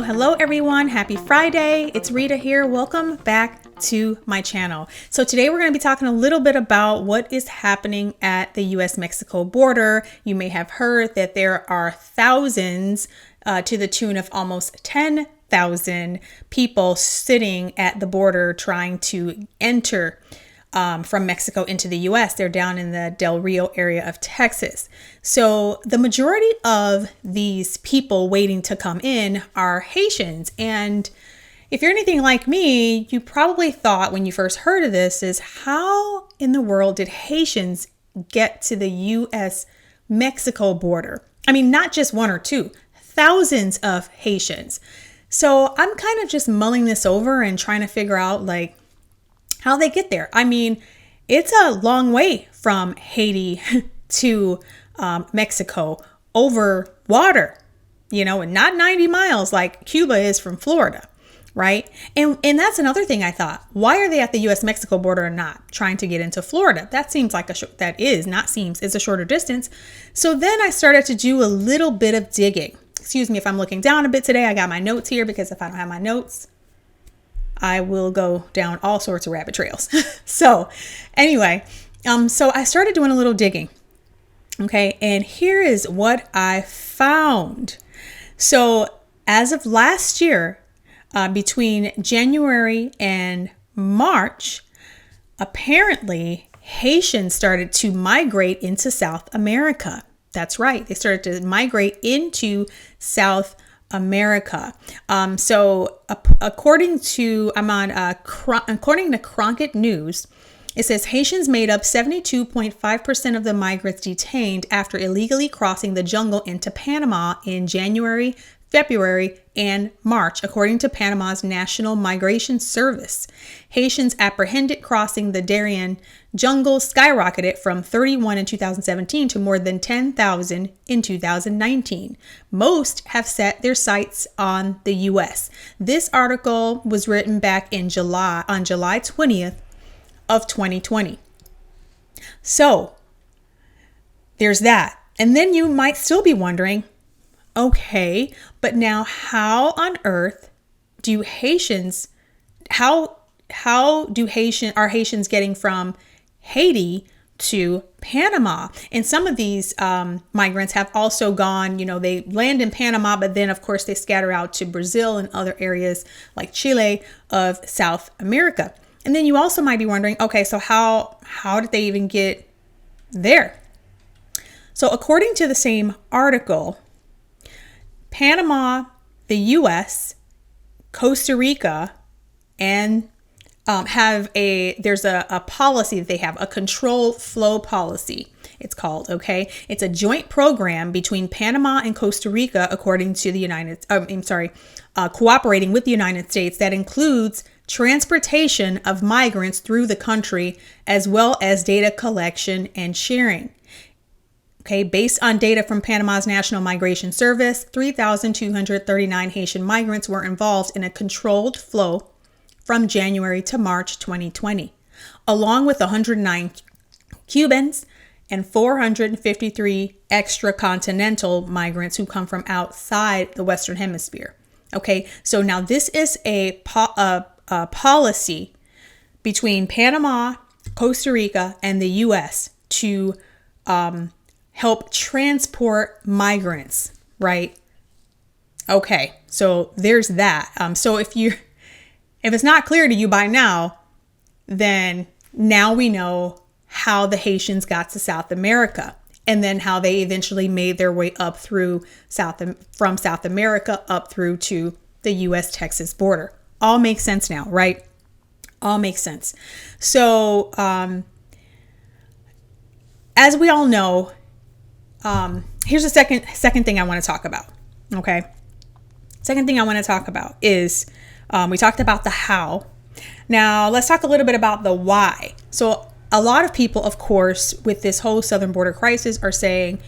Hello, everyone. Happy Friday. It's Rita here. Welcome back to my channel. So today we're going to be talking a little bit about what is happening at the US-Mexico border. You may have heard that there are thousands to the tune of almost 10,000 people sitting at the border trying to enter from Mexico into the US. They're down in the Del Rio area of Texas. So the majority of these people waiting to come in are Haitians. And if you're anything like me, you probably thought when you first heard of this is how in the world did Haitians get to the US-Mexico border? I mean, not just one or two, thousands of Haitians. So I'm kind of just mulling this over and trying to figure out how they get there. I mean, it's a long way from Haiti to Mexico over water, and not 90 miles like Cuba is from Florida, right? And that's another thing I thought. Why are they at the US-Mexico border and not trying to get into Florida? That seems like it's a shorter distance. So then I started to do a little bit of digging. Excuse me if I'm looking down a bit today. I got my notes here because if I don't have my notes, I will go down all sorts of rabbit trails. So anyway, so I started doing a little digging. Okay. And here is what I found. So as of last year, between January and March, apparently Haitians started to migrate into South America. That's right. They started to migrate into South America. So according to Cronkite News, it says Haitians made up 72.5% of the migrants detained after illegally crossing the jungle into Panama in January, February, and March, according to Panama's National Migration Service. Haitians apprehended crossing the Darien jungle skyrocketed from 31 in 2017 to more than 10,000 in 2019. Most have set their sights on the U.S. This article was written back on July 20th of 2020. So there's that. And then you might still be wondering, okay, but now how on earth do Haitians, are Haitians getting from Haiti to Panama? And some of these migrants have also gone, they land in Panama, but then of course they scatter out to Brazil and other areas like Chile of South America. And then you also might be wondering, okay, so how did they even get there? So according to the same article, Panama, the U.S., Costa Rica, and there's a policy that they have, a controlled flow policy, it's called, okay? It's a joint program between Panama and Costa Rica, according to cooperating with the United States, that includes transportation of migrants through the country, as well as data collection and sharing. Okay, based on data from Panama's National Migration Service, 3,239 Haitian migrants were involved in a controlled flow from January to March 2020, along with 109 Cubans and 453 extra-continental migrants who come from outside the Western Hemisphere. Okay, so now this is a policy between Panama, Costa Rica, and the U.S. to help transport migrants, right? Okay, so there's that. So if it's not clear to you by now, then now we know how the Haitians got to South America, and then how they eventually made their way up through from South America up through to the U.S.-Texas border. All makes sense now, right? All makes sense. So as we all know, here's the second thing I want to talk about. Okay. Second thing I want to talk about is we talked about the how. Now let's talk a little bit about the why. So a lot of people, of course, with this whole southern border crisis are saying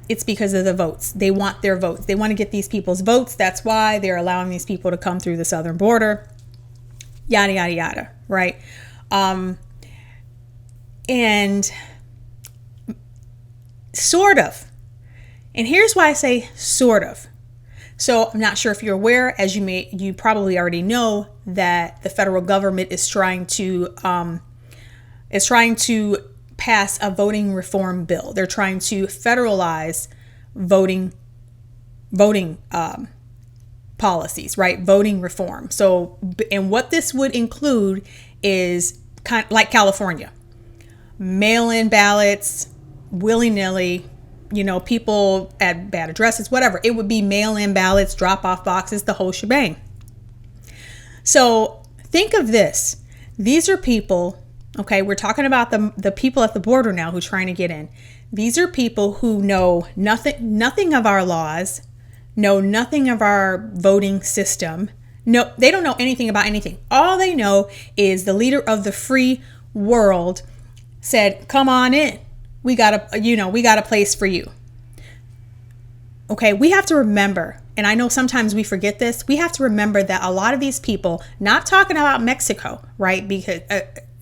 it's because of the votes. They want their votes. They want to get these people's votes. That's why they're allowing these people to come through the southern border. Yada, yada, yada, right? And sort of. And here's why I say sort of. So I'm not sure if you're aware, as you probably already know, that the federal government is trying to pass a voting reform bill. They're trying to federalize voting policies, right? Voting reform. So, and what this would include is kind of like California, mail-in ballots, willy-nilly. People at bad addresses, whatever. It would be mail-in ballots, drop-off boxes, the whole shebang. So think of this. These are people, okay, we're talking about the people at the border now who are trying to get in. These are people who know nothing of our laws, know nothing of our voting system. No, they don't know anything about anything. All they know is the leader of the free world said, come on in. We got a place for you. Okay, we have to remember, and I know sometimes we forget this, we have to remember that a lot of these people, not talking about Mexico, right? Because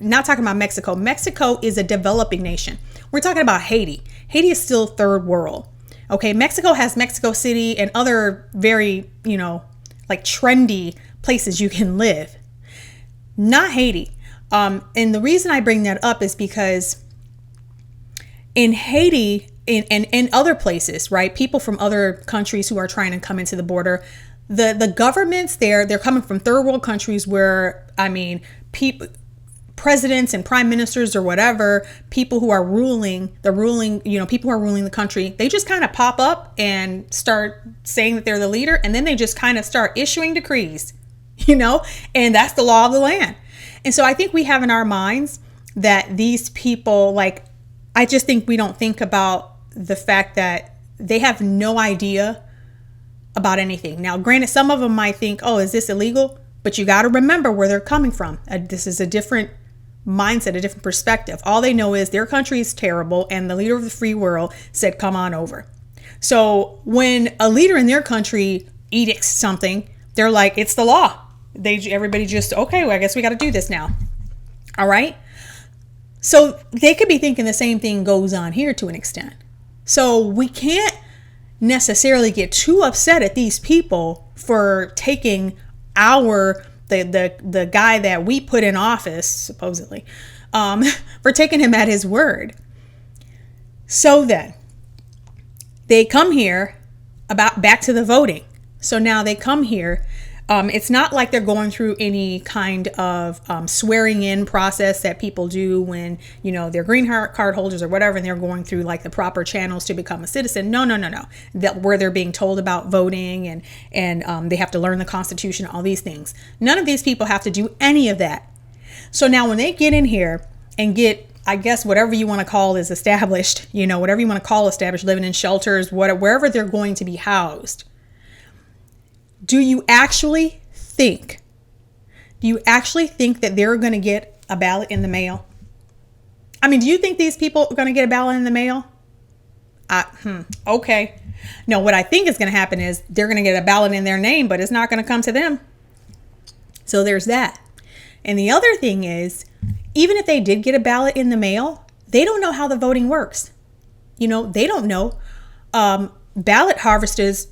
not talking about Mexico. Mexico is a developing nation. We're talking about Haiti. Haiti is still third world. Okay, Mexico has Mexico City and other very, like trendy places you can live. Not Haiti. And the reason I bring that up is because in Haiti and other places, right? People from other countries who are trying to come into the border, the governments there, they're coming from third world countries where, presidents and prime ministers or whatever, people who are ruling, people who are ruling the country, they just kind of pop up and start saying that they're the leader. And then they just kind of start issuing decrees, and that's the law of the land. And so I think we have in our minds that these people, I just think we don't think about the fact that they have no idea about anything. Now, granted, some of them might think, oh, is this illegal? But you got to remember where they're coming from. This is a different mindset, a different perspective. All they know is their country is terrible and the leader of the free world said, come on over. So when a leader in their country edicts something, they're like, it's the law. Everybody just, okay, well, I guess we got to do this now. All right. So they could be thinking the same thing goes on here to an extent. So we can't necessarily get too upset at these people for taking the guy that we put in office, supposedly, for taking him at his word. So then they come here back to the voting. So now they come here. It's not like they're going through any kind of swearing in process that people do when, they're green card holders or whatever, and they're going through like the proper channels to become a citizen. No. Where they're being told about voting and they have to learn the Constitution, all these things. None of these people have to do any of that. So now when they get in here and get, I guess, whatever you want to call is established, whatever you want to call established, living in shelters, wherever they're going to be housed. Do you actually think that they're going to get a ballot in the mail? Do you think these people are going to get a ballot in the mail? Okay. No, what I think is going to happen is they're going to get a ballot in their name, but it's not going to come to them. So there's that. And the other thing is, even if they did get a ballot in the mail, they don't know how the voting works. They don't know. Ballot harvesters,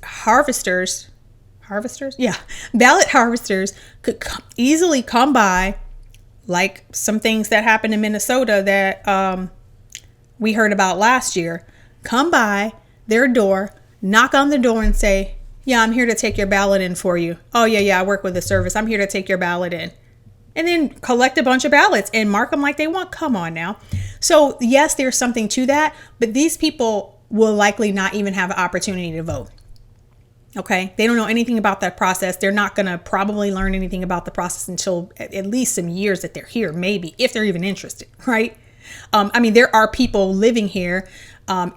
ballot harvesters could easily come by, like some things that happened in Minnesota that we heard about last year. Come by their door, knock on the door and say, yeah, I'm here to take your ballot in for you. Oh, yeah, I work with the service. I'm here to take your ballot in. And then collect a bunch of ballots and mark them like they want. Come on now. So yes, there's something to that, but these people will likely not even have an opportunity to vote. Okay, they don't know anything about that process. They're not going to probably learn anything about the process until at least some years that they're here, maybe, if they're even interested, right? There are people living here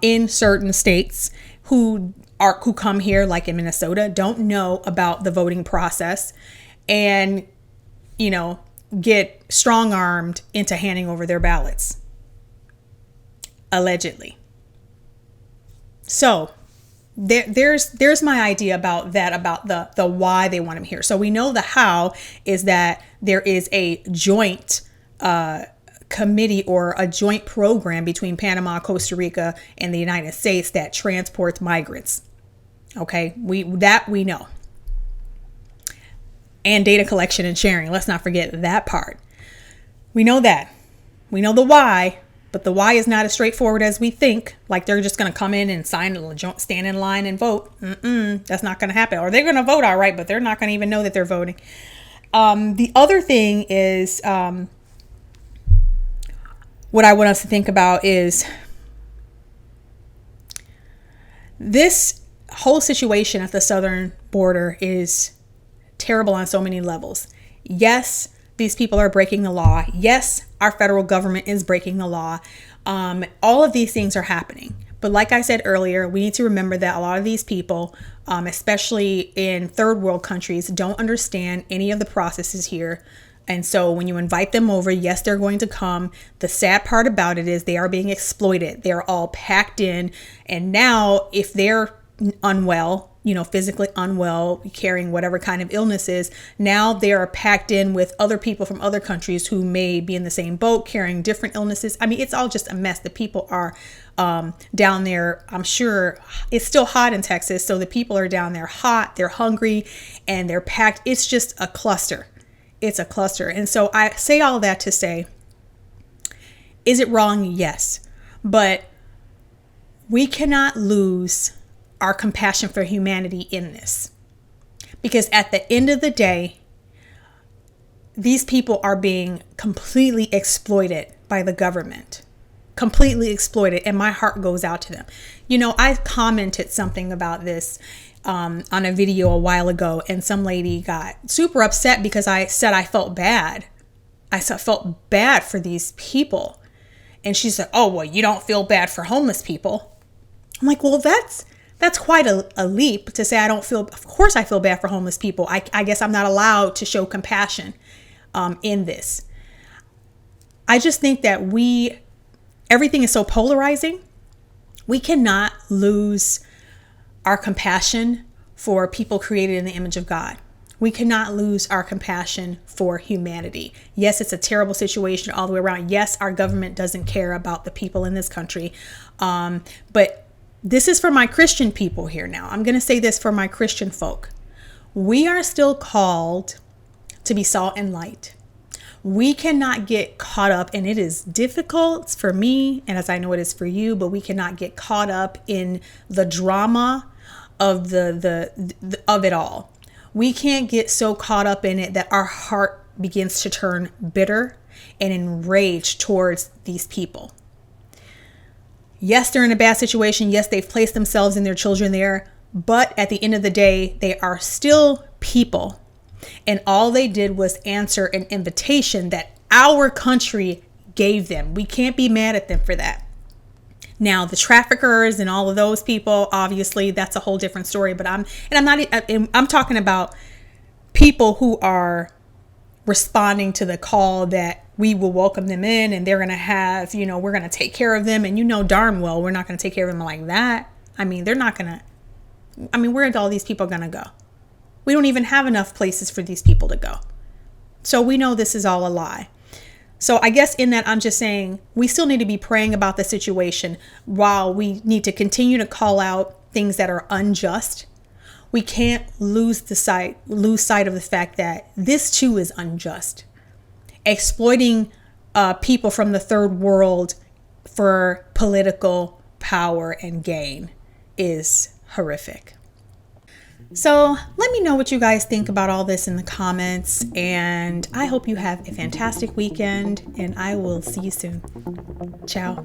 in certain states who come here, like in Minnesota, don't know about the voting process and, get strong-armed into handing over their ballots. Allegedly. So there's my idea about that, about the why they want him here. So we know the how is that there is a joint committee or a joint program between Panama, Costa Rica, and the United States that transports migrants. Okay, we know. And data collection and sharing. Let's not forget that part. We know that. We know the why. But the why is not as straightforward as we think. Like they're just going to come in and stand in line and vote. That's not going to happen. Or they're going to vote all right, but they're not going to even know that they're voting. The other thing is what I want us to think about is this whole situation at the southern border is terrible on so many levels. Yes, these people are breaking the law. Yes, our federal government is breaking the law. All of these things are happening. But like I said earlier, we need to remember that a lot of these people, especially in third world countries, don't understand any of the processes here. And so when you invite them over, yes, they're going to come. The sad part about it is they are being exploited. They're all packed in. And now if they're unwell, physically unwell, carrying whatever kind of illnesses, now they are packed in with other people from other countries who may be in the same boat, carrying different illnesses. I mean, it's all just a mess. The people are down there. I'm sure it's still hot in Texas. So the people are down there hot, they're hungry, and they're packed. It's just a cluster. It's a cluster. And so I say all that to say, is it wrong? Yes. But we cannot lose our compassion for humanity in this. Because at the end of the day, these people are being completely exploited by the government. Completely exploited. And my heart goes out to them. I commented something about this on a video a while ago, and some lady got super upset because I said I felt bad. I felt bad for these people. And she said, oh, well, you don't feel bad for homeless people. I'm like, well, that's quite a leap to say I don't feel. Of course I feel bad for homeless people. I guess I'm not allowed to show compassion in this. I just think that everything is so polarizing. We cannot lose our compassion for people created in the image of God. We cannot lose our compassion for humanity. Yes, it's a terrible situation all the way around. Yes, our government doesn't care about the people in this country. But this is for my Christian people here now. I'm going to say this for my Christian folk. We are still called to be salt and light. We cannot get caught up, and it is difficult for me, and as I know it is for you, but we cannot get caught up in the drama of of it all. We can't get so caught up in it that our heart begins to turn bitter and enraged towards these people. Yes, they're in a bad situation. Yes, they've placed themselves and their children there. But at the end of the day, they are still people. And all they did was answer an invitation that our country gave them. We can't be mad at them for that. Now, the traffickers and all of those people, obviously, that's a whole different story. But I'm talking about people who are responding to the call that we will welcome them in and they're going to have, we're going to take care of them. And darn well, we're not going to take care of them like that. I mean, they're not going to, where are all these people going to go? We don't even have enough places for these people to go. So we know this is all a lie. So I guess in that, I'm just saying we still need to be praying about the situation while we need to continue to call out things that are unjust. We can't lose sight of the fact that this too is unjust. Exploiting people from the third world for political power and gain is horrific. So let me know what you guys think about all this in the comments, and I hope you have a fantastic weekend, and I will see you soon. Ciao.